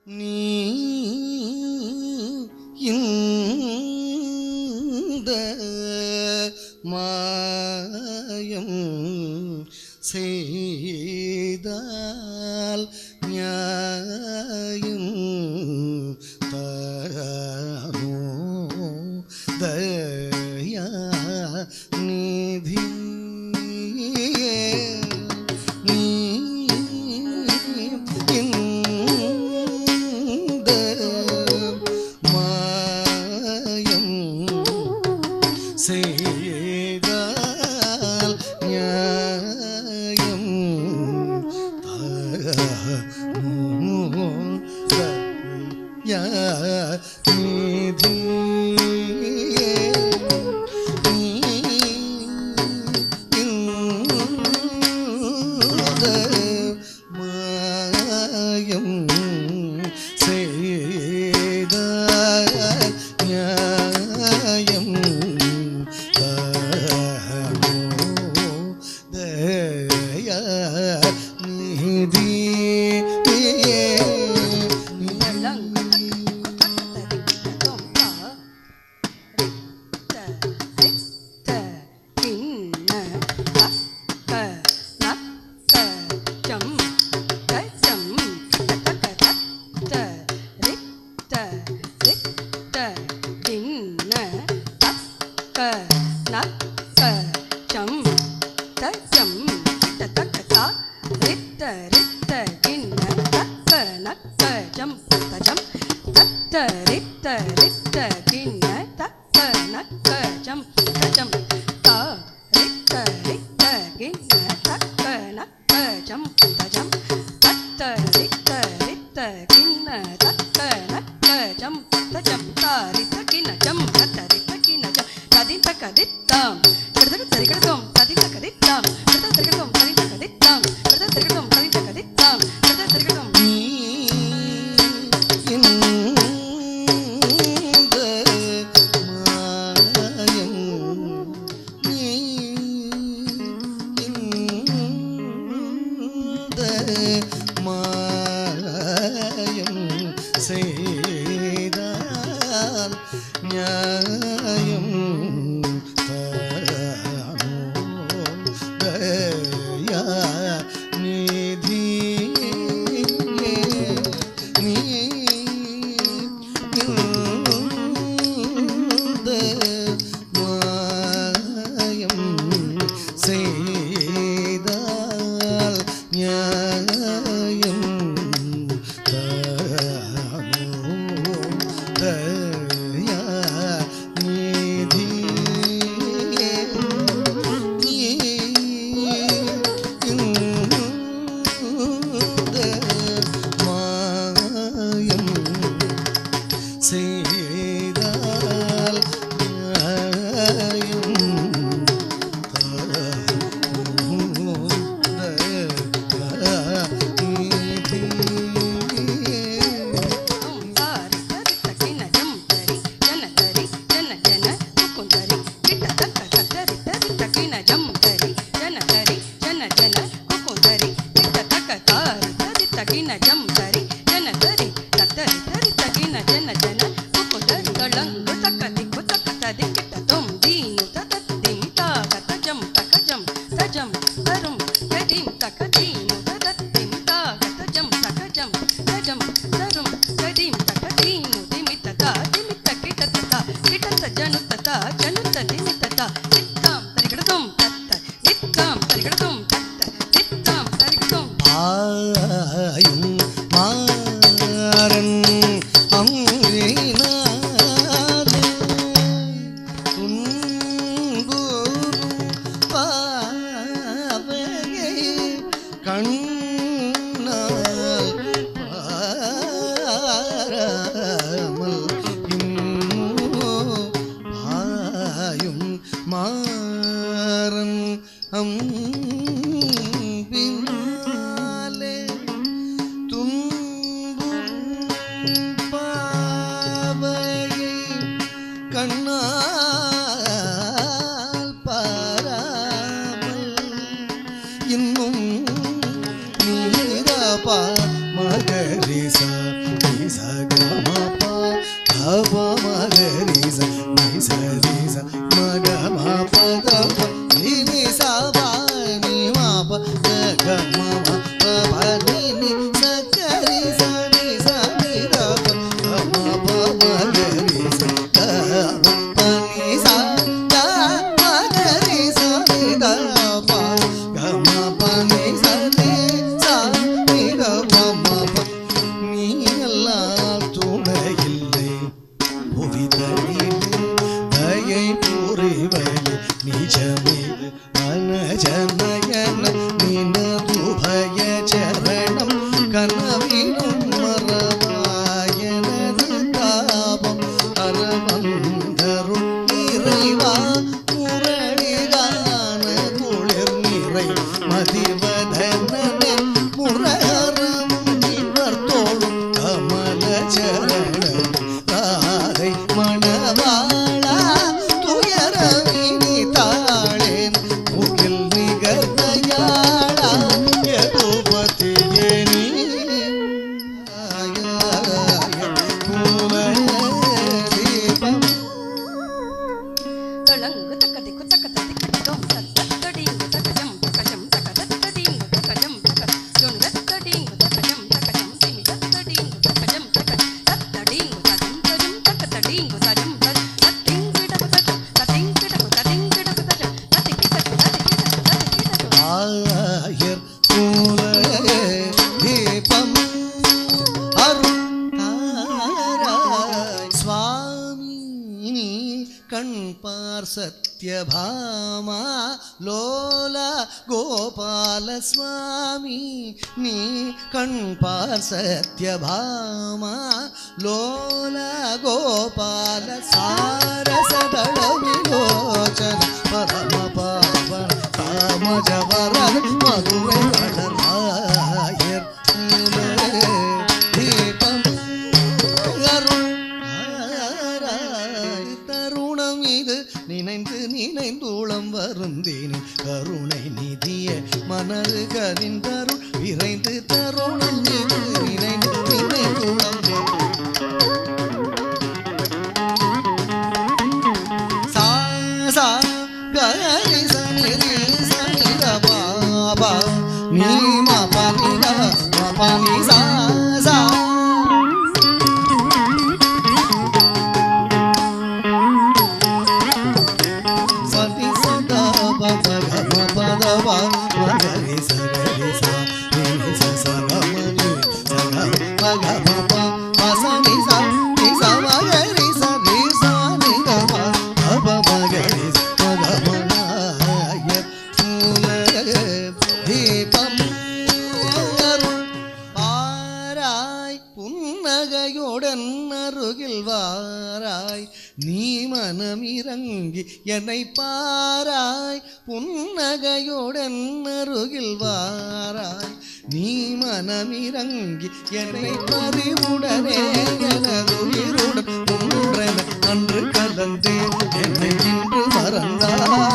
நீ இந்த மாயம் செய்தால் நியாயம் தரமோ தயா நிதி செய்தால் நியாயம் நிதி மாயம் செய்தால் நியாயம் மாயம் செய்தால் நியாயம் தரமோ தயா நிதி நீ இந்த மாயம் செய்தால் நியாயம் தரமோ தயா நிதி இந்த மாயம் செய்தால் நியாயம் ஆயும் மாறன் அங்கினாலே துன்புறும் பாவையை கண்ணால் பாராமல் இன்னும் ஆயும் மாறன் அம்பினாலே துன்புறும் பாவையை கண்ணால் பாராமல் இன்னும் நீரபா மகரிசா சகமப தப மகரி சரி மகமப தப நீ சபா நீ மாப சகமப பனி சகரி சரி சரி தப மப மகரி சகம பனி சதா மகரி சரி தப கம பனி சரி சரி தப மப நீ எல்லாம் துணையில்லை புவிதனிலே தயை புரிவலே நிஜமே அனஜனயன நினதுபய சரணம் கனவிலும் மரபாயனது தாபம் அரவந்தருள் இறைவா முரளிகான குளிர் நிறை மதிவதனன் முரகரம் இவர் தோளும் கமல சரணம் தாதை மணவாளா துயரவினி தாளேன் முகில் நிகர்தயாளா யதுபதியே நீ குலதீபம் தளங்கு தக்கதிக்கு தக்கததிக்கு தத்தடிங்கு தக்கஜம் தக்கஜம் தக்கதத்தடிங்கு தக்கஜம் தக்கஜம் தத்தடிங்கு தக்கஜம் தக்கஜம் திமி தத்தடிங்கு தக்கஜம் தத்தடிங்கு தஜம் தஜம் தக்கதடிங்கு தஜம் தத்திங்கிடகு தஜம் தத்திங்கிடகு தத்திங்கிடகு தஜம் தத்திக்கிடகு தத்திக்கிடகு ஆயர் குலதீபம் அருளாராய் சுவாமி நீ கண்பார் சத்யபாமா லோலா கோபால சுவாமி நீ கண்பார் சத்யபாமா லோலா கோபால சாரசதள விலோச்சன பரம பாவன காமஜவர மதுரை வளராயர் தீபம் அருளாராய் தருணம் இது நினைந்து நினைந்தூளம் வருந்தேன் கருணை நிதிய மனது கதிந்தருள் விரைந்து தருணம் இது நினைந்து நினைந்தூளம் சா சா கரி சனிரி சனித பாபா நீ மபனி மபனி சா சா சதி சதா பத கம பத வா மகரி சகரி சா நீ சகமனி சக பகம ப பசனி சா நீ சமகரி சரி சா நீ கம அப மகரி மகமனாய தீபம் அருள் பாராய் புன்னகையுடன் அருகில் வாராய் நீ மனமிறங்கி என்னை பாராய் புன்னகையுடன் அருகில் வாராய் நீ மனமிறங்கி என்னை பறிவுடனே எனதுயிருடன் ஒன்றென அன்று கலந்தேன் என்னை இன்று மறந்தாய்